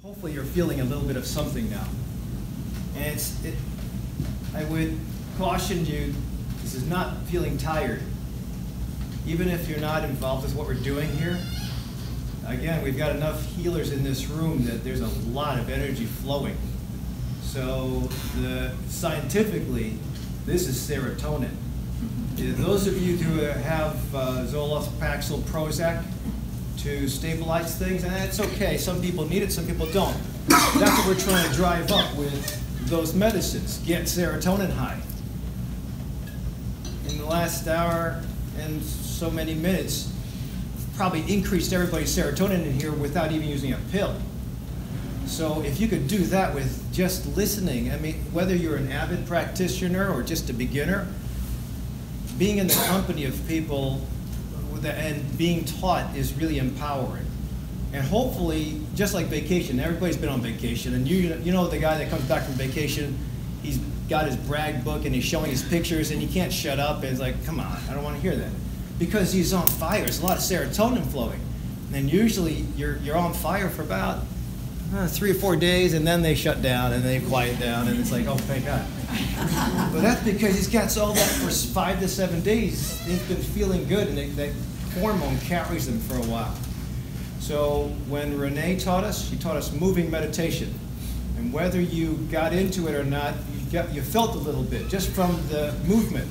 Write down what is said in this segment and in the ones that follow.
Hopefully you're feeling a little bit of something now. And I would caution you, this is not feeling tired. Even if you're not involved with what we're doing here, again, we've got enough healers in this room that there's a lot of energy flowing. So scientifically, this is serotonin. Those of you who have Zoloft, Paxil, Prozac to stabilize things, and it's okay. Some people need it, some people don't. That's what we're trying to drive up with those medicines. Get serotonin high. In the last hour and so many minutes, probably increased everybody's serotonin in here without even using a pill. So if you could do that with just listening, I mean, whether you're an avid practitioner or just a beginner, being in the company of people and being taught is really empowering. And hopefully, just like vacation, everybody's been on vacation, and you know the guy that comes back from vacation, he's got his brag book and he's showing his pictures and he can't shut up, and it's like, come on, I don't want to hear that. Because he's on fire, there's a lot of serotonin flowing. And usually you're on fire for about 3 or 4 days, and then they shut down and they quiet down, and it's like, oh, thank God. But that's because he's got all that for 5 to 7 days. They've been feeling good, and that hormone carries them for a while. So when Renee taught us, she taught us moving meditation. And whether you got into it or not, you felt a little bit, just from the movement.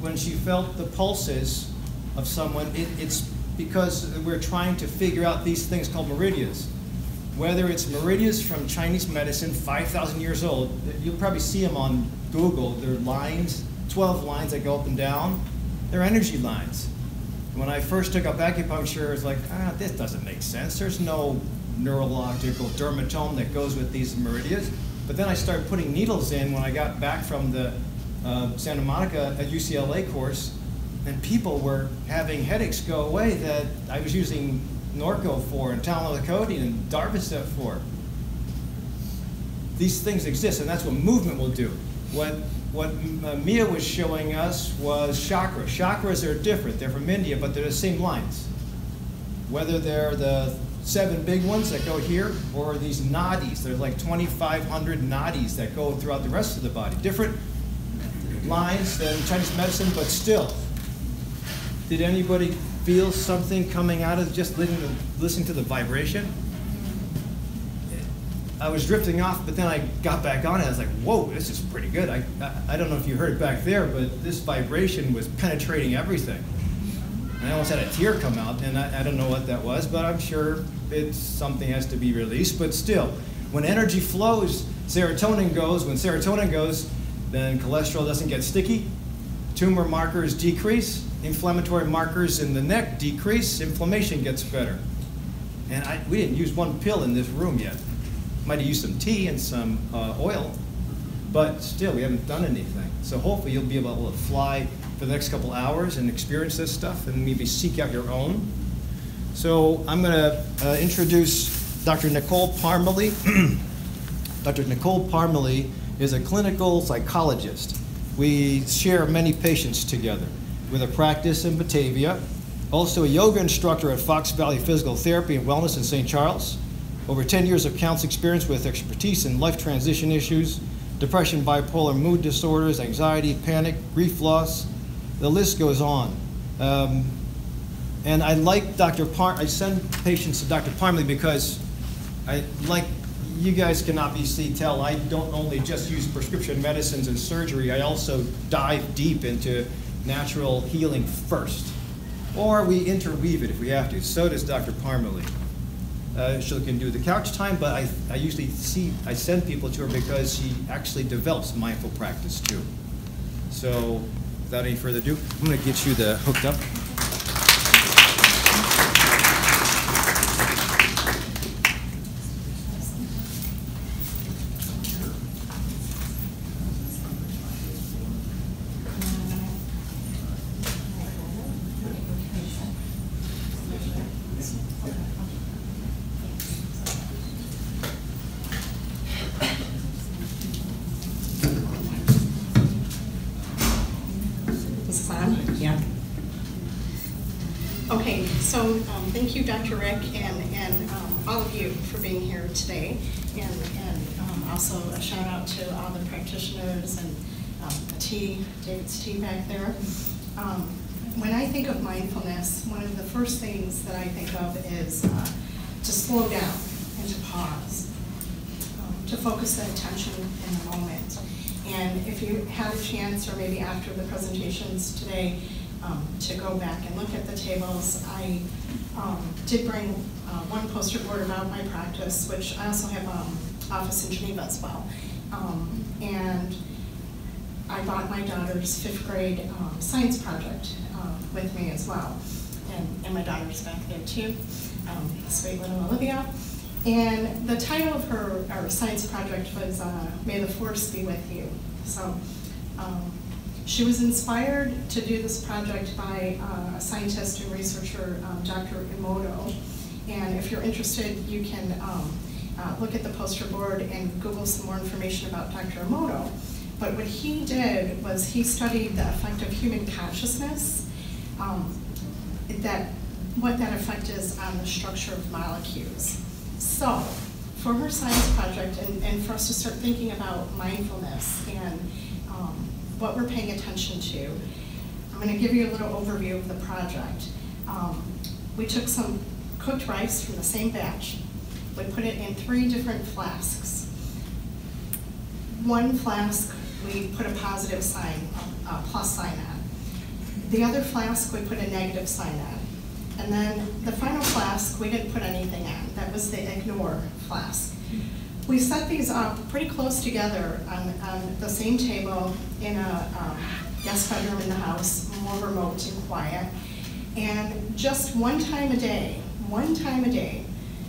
When she felt the pulses of someone, it's because we're trying to figure out these things called meridians. Whether it's meridians from Chinese medicine, 5,000 years old, you'll probably see them on Google. They're lines, 12 lines that go up and down. They're energy lines. When I first took up acupuncture, it was like, this doesn't make sense. There's no neurological dermatome that goes with these meridians. But then I started putting needles in when I got back from the Santa Monica at UCLA course, and people were having headaches go away that I was using Norco for, and Talmolacodion and Darvocet for. These things exist, and that's what movement will do. What Mia was showing us was chakras. Chakras are different. They're from India, but they're the same lines. Whether they're the 7 big ones that go here, or these nadis. There's like 2,500 nadis that go throughout the rest of the body. Different lines than Chinese medicine, but still. Did anybody feel something coming out of just listening to the vibration? I was drifting off, but then I got back on it. I was like, whoa, this is pretty good. I don't know if you heard it back there, but this vibration was penetrating everything. And I almost had a tear come out, and I don't know what that was, but I'm sure something has to be released. But still, when energy flows, serotonin goes. When serotonin goes, then cholesterol doesn't get sticky. Tumor markers decrease. Inflammatory markers in the neck decrease. Inflammation gets better. And we didn't use one pill in this room yet. Might have used some tea and some oil, but still, we haven't done anything. So hopefully you'll be able to fly for the next couple hours and experience this stuff and maybe seek out your own. So I'm going to introduce Dr. Nicole Parmalee. Dr. Nicole Parmalee is a clinical psychologist. We share many patients together with a practice in Batavia, also a yoga instructor at Fox Valley Physical Therapy and Wellness in St. Charles. Over 10 years of counseling experience with expertise in life transition issues, depression, bipolar, mood disorders, anxiety, panic, grief loss. The list goes on. And I like I send patients to Dr. Parmalee because you guys can obviously tell, I don't only just use prescription medicines and surgery, I also dive deep into natural healing first. Or we interweave it if we have to. So does Dr. Parmalee. She can do the couch time, but I usually I send people to her because she actually develops mindful practice too. So without any further ado, I'm going to get you hooked up. Okay, so thank you, DrRic, and all of you for being here today, and also a shout out to all the practitioners and David's tea back there. When I think of mindfulness, one of the first things that I think of is to slow down and to pause, to focus the attention in the moment. And if you had a chance, or maybe after the presentations today, to go back and look at the tables, I did bring one poster board about my practice, which I also have an office in Geneva as well. And I brought my daughter's 5th grade science project with me as well. And my daughter's back there too, sweet little Olivia. And the title of our science project was May the Force Be With You. So she was inspired to do this project by a scientist and researcher, Dr. Emoto. And if you're interested, you can look at the poster board and Google some more information about Dr. Emoto. But what he did was he studied the effect of human consciousness, what that effect is on the structure of molecules. So, for her science project, and for us to start thinking about mindfulness and what we're paying attention to, I'm going to give you a little overview of the project. We took some cooked rice from the same batch. We put it in 3 different flasks. One flask, we put a positive sign, a plus sign on. The other flask, we put a negative sign on. And then the final flask, we didn't put anything on. That was the ignore flask. We set these up pretty close together on the same table in a guest bedroom in the house, more remote and quiet. And just one time a day,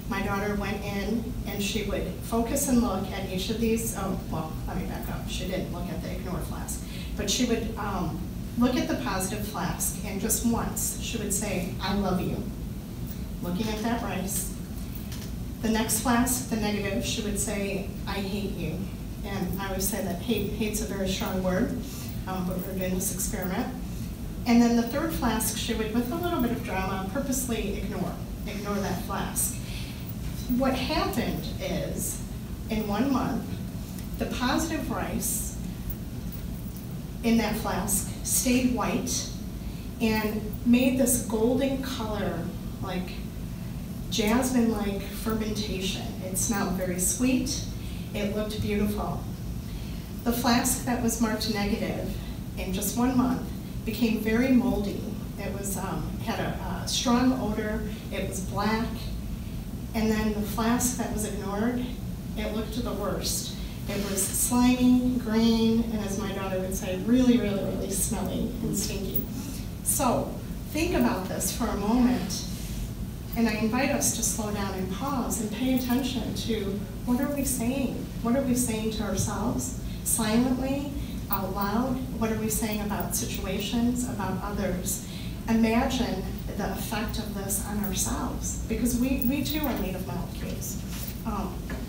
my daughter went in and she would focus and look at each of these. Oh, well, let me back up. She didn't look at the ignore flask. But she would look at the positive flask, and just once she would say, I love you, looking at that rice. The next flask, the negative, she would say, I hate you. And I would say that hate's a very strong word, but we're doing this experiment. And then the third flask, she would, with a little bit of drama, purposely ignore that flask. What happened is, in 1 month, the positive rice in that flask stayed white and made this golden color, like jasmine-like fermentation. It smelled very sweet. It looked beautiful. The flask that was marked negative in just 1 month became very moldy. It was had a strong odor. It was black. And then the flask that was ignored, it looked the worst. It was slimy, green, and as my daughter would say, really, really, really smelly and stinky. So think about this for a moment, and I invite us to slow down and pause and pay attention to what are we saying? What are we saying to ourselves, silently, out loud? What are we saying about situations, about others? Imagine the effect of this on ourselves, because we too are made of molecules.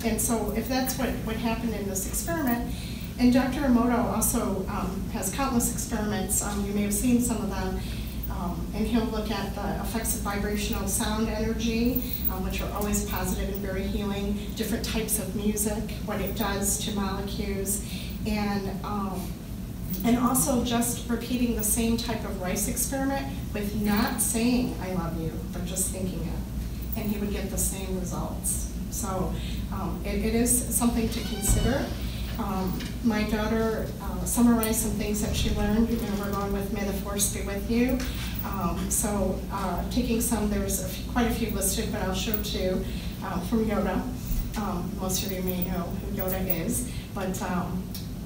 And so if that's what happened in this experiment, and Dr. Emoto also has countless experiments, you may have seen some of them, and he'll look at the effects of vibrational sound energy, which are always positive and very healing, different types of music, what it does to molecules, and also just repeating the same type of rice experiment with not saying I love you, but just thinking it, and he would get the same results. So it is something to consider. My daughter summarized some things that she learned. We're going with May the Force Be With You. Taking some, there's quite a few listed, but I'll show 2 from Yoda. Most of you may know who Yoda is, but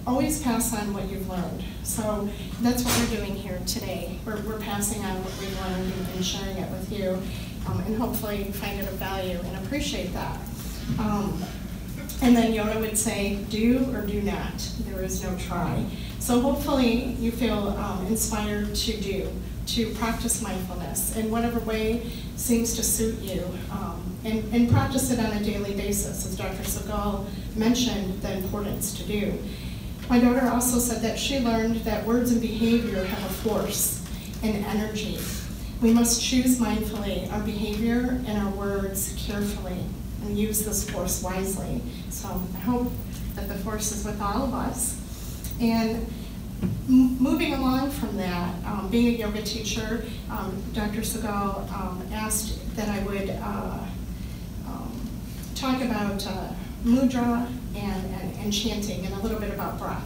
always pass on what you've learned. So that's what we're doing here today. We're passing on what we've learned and sharing it with you, and hopefully find it of value and appreciate that. And then Yoda would say, do or do not. There is no try. So hopefully you feel inspired to practice mindfulness in whatever way seems to suit you, and practice it on a daily basis, as Dr. Segal mentioned the importance to do. My daughter also said that she learned that words and behavior have a force and energy. We must choose mindfully our behavior and our words carefully. and use this force wisely. So I hope that the force is with all of us. And moving along from that, being a yoga teacher, Dr. Segal asked that I would talk about mudra and chanting and a little bit about breath.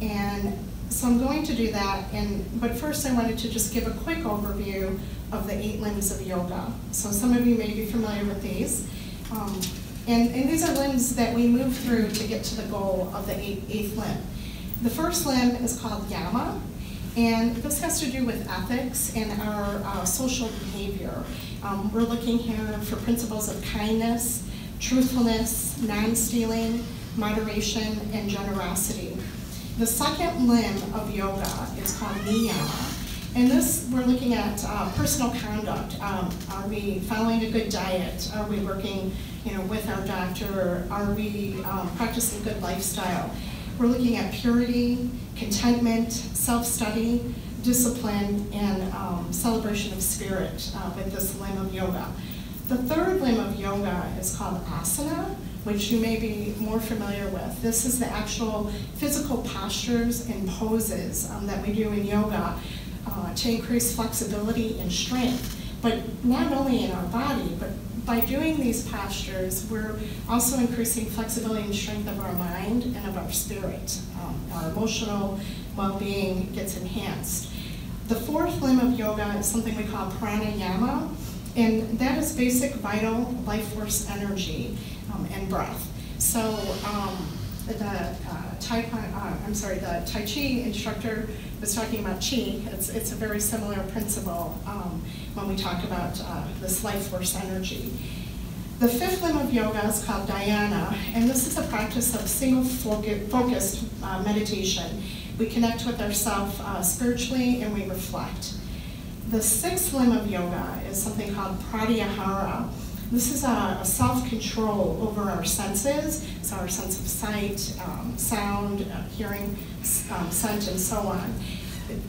And so I'm going to do that, but first I wanted to just give a quick overview of the 8 limbs of yoga. So some of you may be familiar with these. And these are limbs that we move through to get to the goal of the 8th limb. The first limb is called yama, and this has to do with ethics and our social behavior. We're looking here for principles of kindness, truthfulness, non-stealing, moderation, and generosity. The second limb of yoga is called niyama, and this we're looking at personal conduct. Are we following a good diet? Are we working, with our doctor? Are we practicing good lifestyle? We're looking at purity, contentment, self-study, discipline, and celebration of spirit with this limb of yoga. The third limb of yoga is called asana, which you may be more familiar with. This is the actual physical postures and poses that we do in yoga to increase flexibility and strength, but not only in our body, but by doing these postures, we're also increasing flexibility and strength of our mind and of our spirit. Our emotional well-being gets enhanced. The fourth limb of yoga is something we call pranayama, and that is basic vital life force energy and breath. So the Tai Chi instructor was talking about Chi. It's a very similar principle when we talk about this life force energy. The fifth limb of yoga is called dhyana, and this is a practice of single-focused meditation. We connect with ourselves spiritually and we reflect. The sixth limb of yoga is something called pratyahara. This is a self-control over our senses, so our sense of sight, sound, hearing, scent, and so on.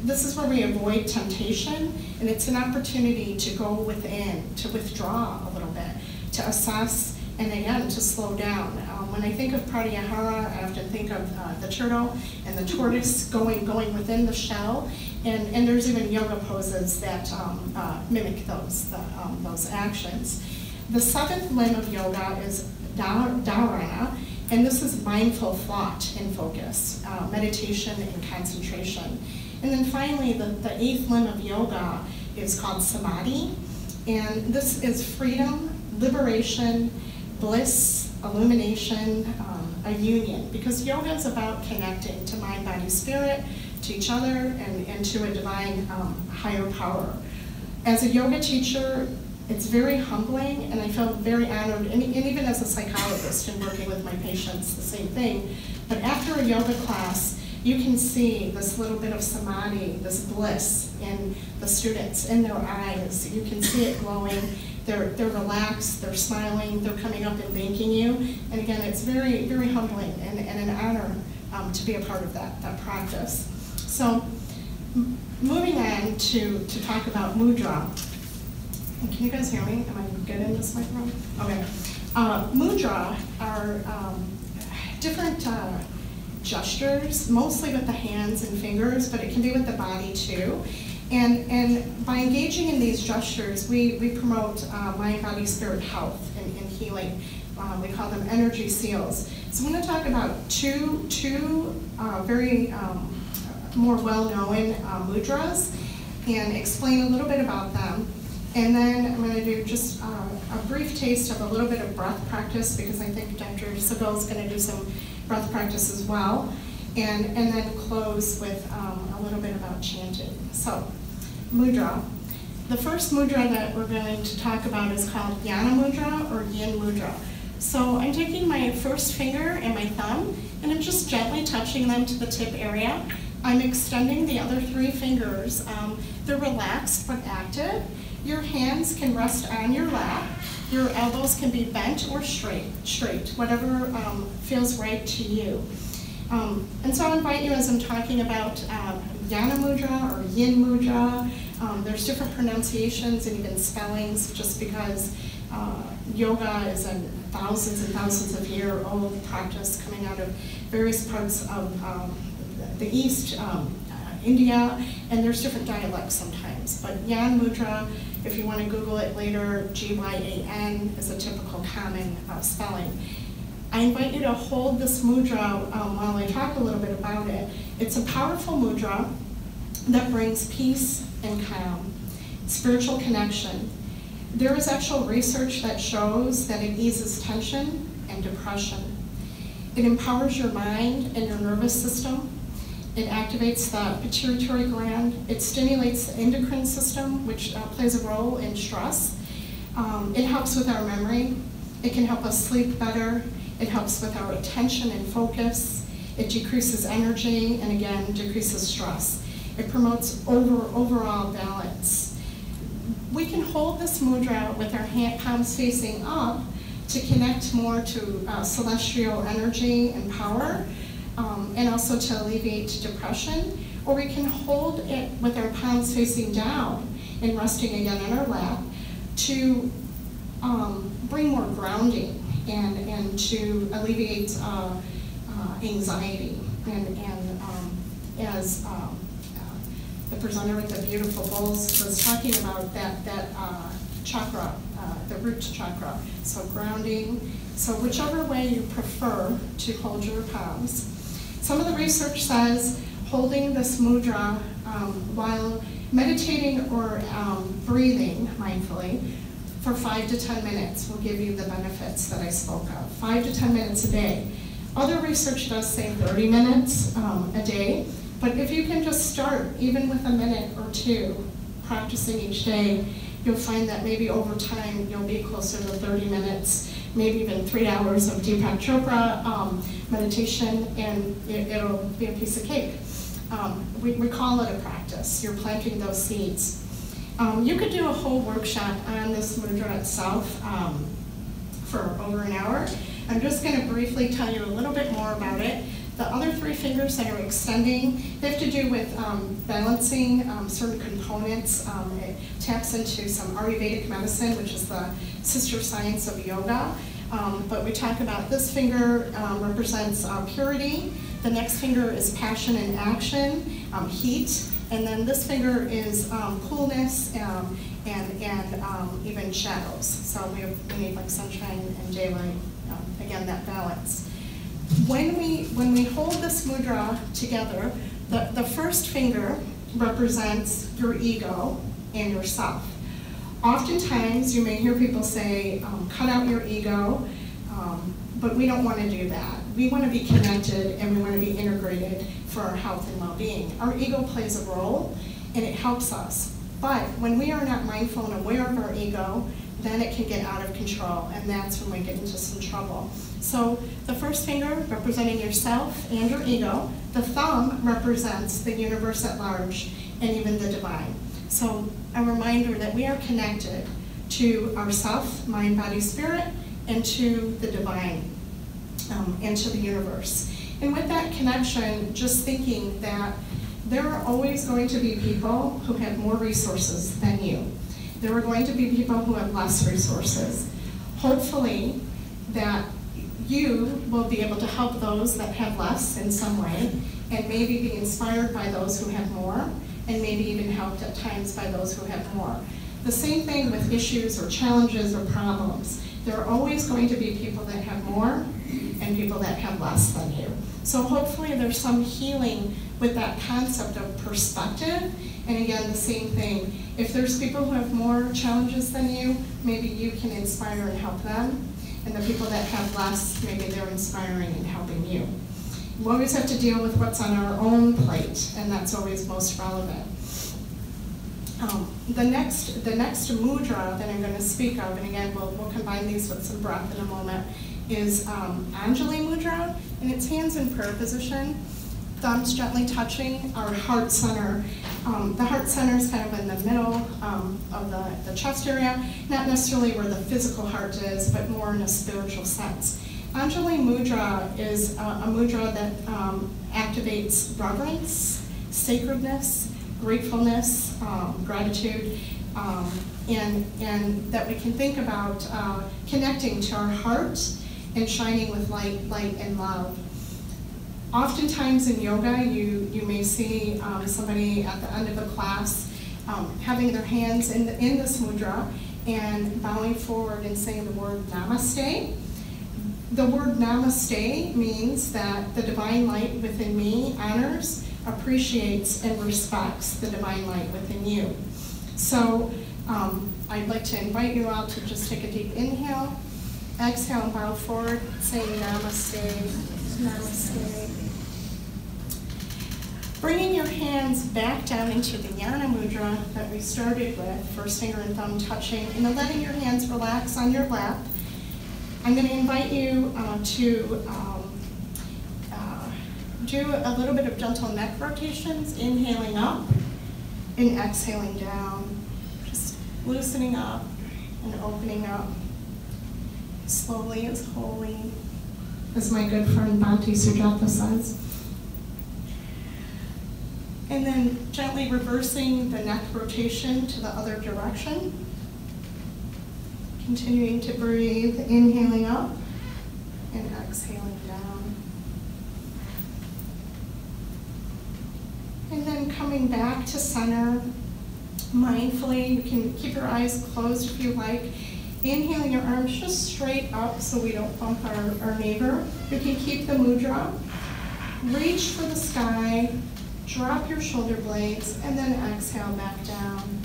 This is where we avoid temptation, and it's an opportunity to go within, to withdraw a little bit, to assess, and again, to slow down. When I think of pratyahara, I often think of the turtle and the tortoise going within the shell, and there's even yoga poses that mimic those actions. The seventh limb of yoga is dharana, and this is mindful thought and focus, meditation and concentration. And then finally, the eighth limb of yoga is called samadhi, and this is freedom, liberation, bliss, illumination, a union, because yoga is about connecting to mind, body, spirit, to each other, and to a divine higher power. As a yoga teacher, it's very humbling, and I feel very honored, and even as a psychologist and working with my patients, the same thing. But after a yoga class, you can see this little bit of samadhi, this bliss in the students, in their eyes. You can see it glowing. They're relaxed, they're smiling, they're coming up and thanking you. And again, it's very, very humbling and an honor to be a part of that practice. So moving on to talk about mudra. Can you guys hear me? Am I good in this microphone? Okay. Mudra are different gestures, mostly with the hands and fingers, but it can be with the body too. And by engaging in these gestures, we promote mind, body, spirit health and healing. We call them energy seals. So I'm going to talk about two very more well-known mudras and explain a little bit about them. And then I'm going to do just a brief taste of a little bit of breath practice, because I think Dr. Segal is going to do some breath practice as well. And then close with a little bit about chanting. So, mudra. The first mudra that we're going to talk about is called Jnana mudra or Yin mudra. So I'm taking my first finger and my thumb, and I'm just gently touching them to the tip area. I'm extending the other 3 fingers. They're relaxed but active. Your hands can rest on your lap. Your elbows can be bent or straight, whatever feels right to you. And so I invite you, as I'm talking about Jnana Mudra or Yin Mudra, there's different pronunciations and even spellings, just because yoga is a thousands and thousands of year old practice coming out of various parts of the East, India, and there's different dialects sometimes. But Jnana Mudra, if you want to Google it later, Gyan is a typical common spelling. I invite you to hold this mudra while I talk a little bit about it. It's a powerful mudra that brings peace and calm, spiritual connection. There is actual research that shows that it eases tension and depression. It empowers your mind and your nervous system. It activates the pituitary gland. It stimulates the endocrine system, which plays a role in stress. It helps with our memory. It can help us sleep better. It helps with our attention and focus. It decreases energy and, again, decreases stress. It promotes overall balance. We can hold this mudra with our palms facing up to connect more to celestial energy and power, and also to alleviate depression. Or we can hold it with our palms facing down and resting again in our lap to bring more grounding and to alleviate anxiety. And as the presenter with the beautiful bowls was talking about, that chakra, the root chakra, so grounding. So whichever way you prefer to hold your palms. Some of the research says holding this mudra while meditating or breathing mindfully for 5 to 10 minutes will give you the benefits that I spoke of. 5 to 10 minutes a day. Other research does say 30 minutes a day, but if you can just start even with a minute or two practicing each day, you'll find that maybe over time you'll be closer to 30 minutes, maybe even 3 hours of Deepak Chopra meditation, and it'll be a piece of cake. We call it a practice. You're planting those seeds. You could do a whole workshop on this mudra itself for over an hour. I'm just going to briefly tell you a little bit more about it. The other 3 fingers that are extending, they have to do with balancing certain components. It taps into some Ayurvedic medicine, which is the sister science of yoga. But we talk about this finger represents purity. The next finger is passion and action, heat. And then this finger is coolness and even shadows. So we need like sunshine and daylight, again, that balance. When we hold this mudra together, the first finger represents your ego and yourself. Oftentimes, you may hear people say, cut out your ego, but we don't want to do that. We want to be connected and we want to be integrated for our health and well-being. Our ego plays a role and it helps us. But when we are not mindful and aware of our ego, then it can get out of control, and that's when we get into some trouble. So the first finger representing yourself and your ego, the thumb represents the universe at large and even the divine. So a reminder that we are connected to ourself, mind, body, spirit, and to the divine, and to the universe. And with that connection, just thinking that there are always going to be people who have more resources than you. There are going to be people who have less resources. Hopefully that you will be able to help those that have less in some way, and maybe be inspired by those who have more, and maybe even helped at times by those who have more. The same thing with issues or challenges or problems. There are always going to be people that have more and people that have less than you. So hopefully there's some healing with that concept of perspective. And again, the same thing. If there's people who have more challenges than you, maybe you can inspire and help them. And the people that have less, maybe they're inspiring and helping you. We always have to deal with what's on our own plate, and that's always most relevant. The next mudra that I'm going to speak of, and again, we'll combine these with some breath in a moment, is Anjali Mudra, and it's hands in prayer position, thumbs gently touching our heart center. The heart center is kind of in the middle of the chest area, not necessarily where the physical heart is, but more in a spiritual sense. Anjali Mudra is a mudra that activates reverence, sacredness, gratefulness, gratitude, and that we can think about connecting to our heart and shining with light, and love. Oftentimes in yoga, you may see somebody at the end of a class having their hands in this mudra and bowing forward and saying the word namaste. The word namaste means that the divine light within me honors, appreciates, and respects the divine light within you. So I'd like to invite you all to just take a deep inhale, exhale and bow forward, saying namaste, namaste. Bringing your hands back down into the Jnana Mudra that we started with, first finger and thumb touching, and then letting your hands relax on your lap. I'm going to invite you to do a little bit of gentle neck rotations, inhaling up and exhaling down. Just loosening up and opening up. Slowly is holy, as my good friend Bhante Sujata says. And then gently reversing the neck rotation to the other direction. Continuing to breathe, inhaling up and exhaling down. And then coming back to center, mindfully, you can keep your eyes closed if you like. Inhaling your arms just straight up so we don't bump our neighbor. You can keep the mudra. Reach for the sky, drop your shoulder blades, and then exhale back down.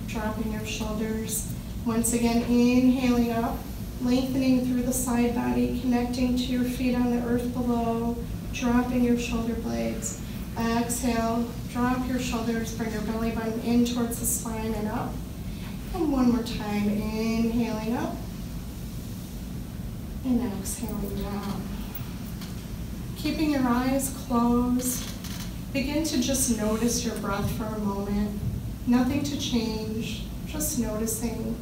Dropping your shoulders. Once again, inhaling up, lengthening through the side body, connecting to your feet on the earth below, dropping your shoulder blades. Exhale, drop your shoulders, bring your belly button in towards the spine and up. And one more time, inhaling up and exhaling down. Keeping your eyes closed, begin to just notice your breath for a moment. Nothing to change, just noticing.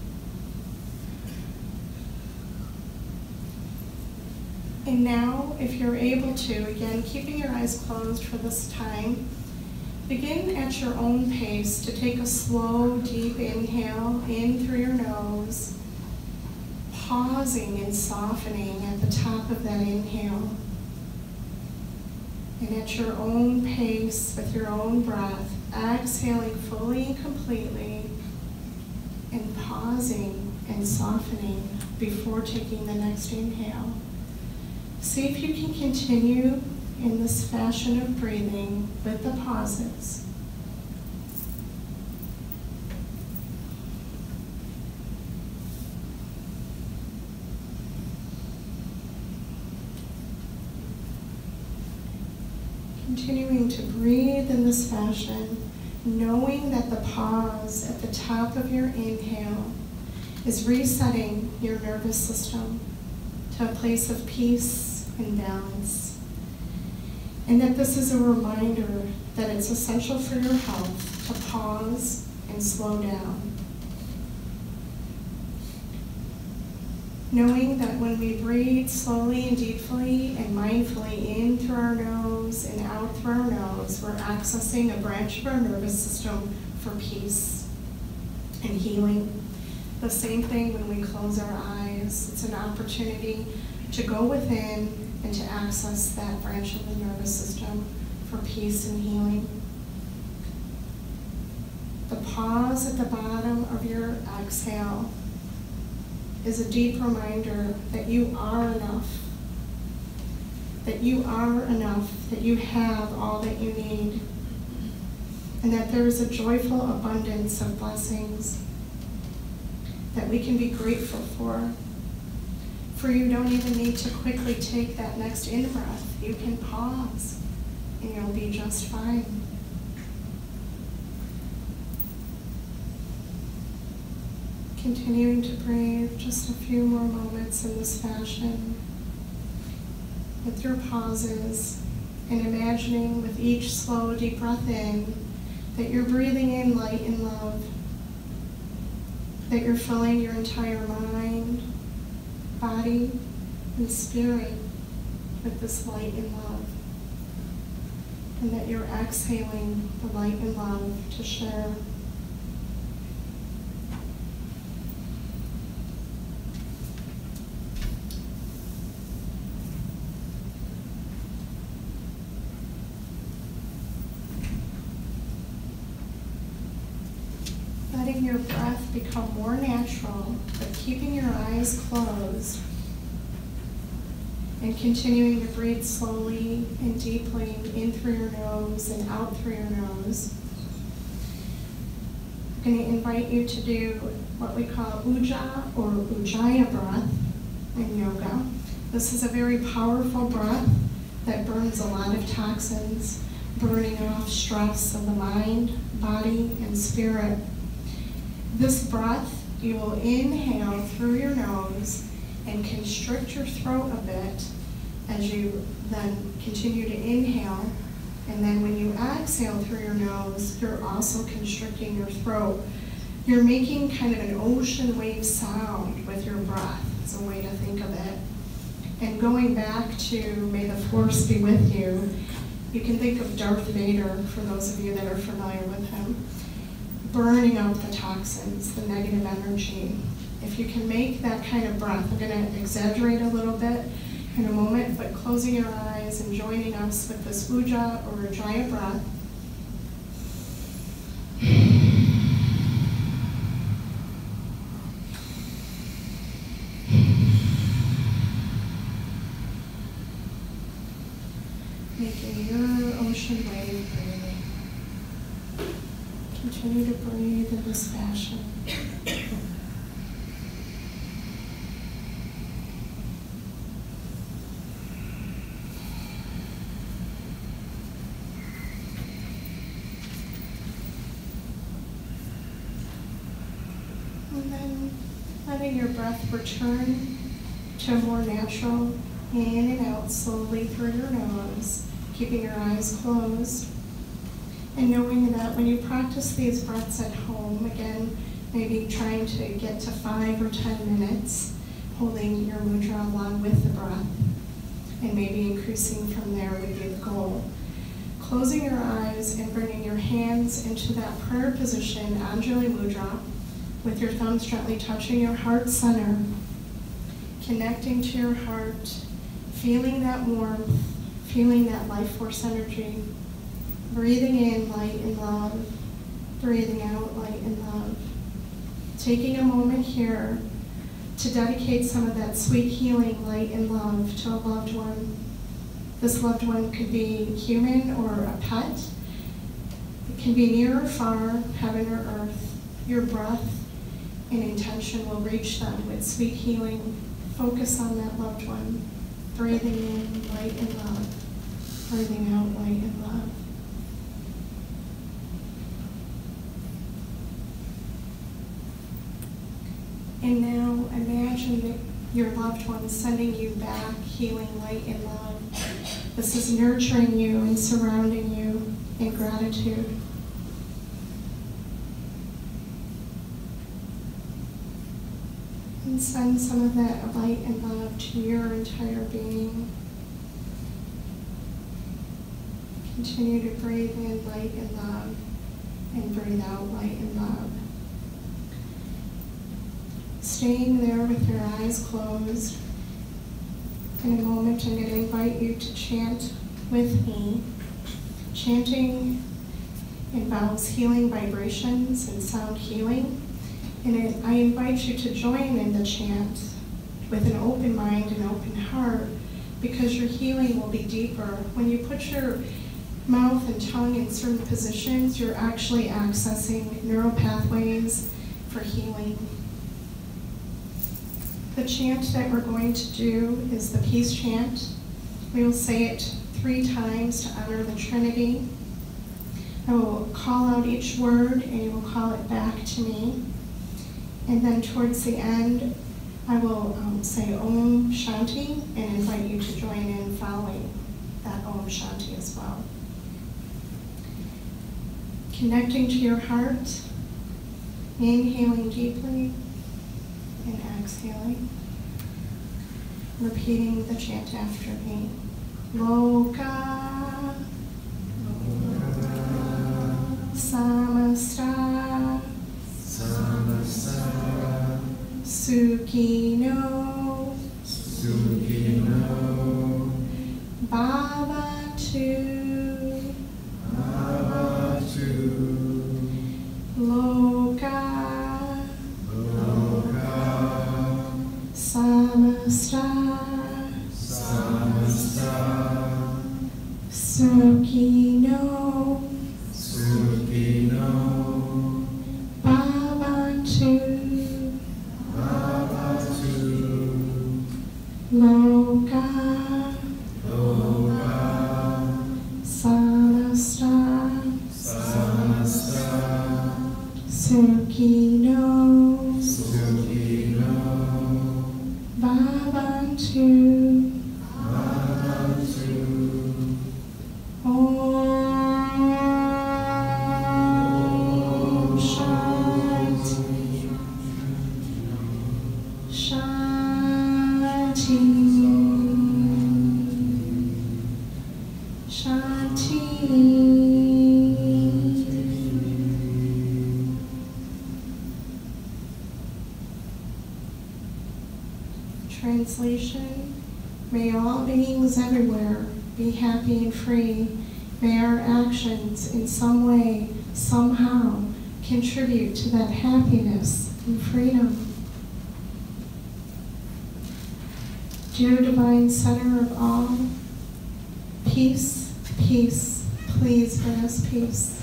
And now, if you're able to, again, keeping your eyes closed for this time, begin at your own pace to take a slow, deep inhale in through your nose, pausing and softening at the top of that inhale. And at your own pace, with your own breath, exhaling fully and completely, and pausing and softening before taking the next inhale. See if you can continue in this fashion of breathing with the pauses. Continuing to breathe in this fashion, knowing that the pause at the top of your inhale is resetting your nervous system to a place of peace and balance. And that this is a reminder that it's essential for your health to pause and slow down. Knowing that when we breathe slowly and deeply and mindfully in through our nose and out through our nose, we're accessing a branch of our nervous system for peace and healing. The same thing when we close our eyes. It's an opportunity to go within and to access that branch of the nervous system for peace and healing. The pause at the bottom of your exhale is a deep reminder that you are enough, that you are enough, that you have all that you need, and that there is a joyful abundance of blessings that we can be grateful for. For you don't even need to quickly take that next in-breath. You can pause, and you'll be just fine. Continuing to breathe just a few more moments in this fashion with your pauses, and imagining with each slow, deep breath in that you're breathing in light and love, that you're filling your entire mind, body, and spirit with this light and love. And that you're exhaling the light and love to share. Letting your breath become more natural, but keeping your eyes closed and continuing to breathe slowly and deeply in through your nose and out through your nose. I'm going to invite you to do what we call Ujja or Ujjayi breath in yoga. This is a very powerful breath that burns a lot of toxins, burning off stress of the mind, body, and spirit. This breath, you will inhale through your nose and constrict your throat a bit as you then continue to inhale. And then when you exhale through your nose, you're also constricting your throat. You're making kind of an ocean wave sound with your breath. It's a way to think of it. And going back to May the Force be with you, you can think of Darth Vader, for those of you that are familiar with him, burning out the toxins, the negative energy. If you can make that kind of breath, I'm going to exaggerate a little bit in a moment, but closing your eyes and joining us with this Ujja or Ujjayi breath. Making your ocean wave breathing. Continue to breathe in this fashion. And then letting your breath return to a more natural in and out slowly through your nose, keeping your eyes closed. And knowing that when you practice these breaths at home, again, maybe trying to get to 5 or 10 minutes, holding your mudra along with the breath, and maybe increasing from there would be the goal. Closing your eyes and bringing your hands into that prayer position, Anjali Mudra, with your thumbs gently touching your heart center, connecting to your heart, feeling that warmth, feeling that life force energy. Breathing in light and love, breathing out light and love. Taking a moment here to dedicate some of that sweet healing light and love to a loved one. This loved one could be human or a pet. It can be near or far, heaven or earth. Your breath and intention will reach them with sweet healing. Focus on that loved one. Breathing in light and love, breathing out light and love. And now imagine that your loved one is sending you back healing light and love. This is nurturing you and surrounding you in gratitude. And send some of that light and love to your entire being. Continue to breathe in light and love and breathe out light and love. Staying there with your eyes closed. In a moment, I'm going to invite you to chant with me. Chanting involves healing vibrations and sound healing. And I invite you to join in the chant with an open mind and open heart, because your healing will be deeper. When you put your mouth and tongue in certain positions, you're actually accessing neural pathways for healing. The chant that we're going to do is the peace chant. We will say it 3 times to honor the Trinity. I will call out each word and you will call it back to me. And then towards the end, I will say Om Shanti and invite you to join in following that Om Shanti as well. Connecting to your heart, inhaling deeply and exhaling. repeating the chant after me. Loka samasta Sukhino Bhavatu Loka samasta Sukhino Bhavatu Loka samasta Sukhino Bhavantu. Om Shanti. Shanti. Shanti. Translation: may all beings everywhere be happy and free. May our actions in some way, somehow, contribute to that happiness and freedom. Dear Divine Center of all, peace, peace, please bring us peace.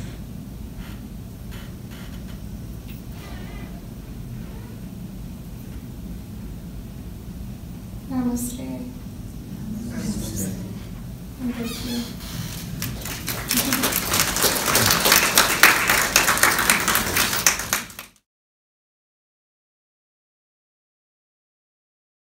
Namaste. And thank you.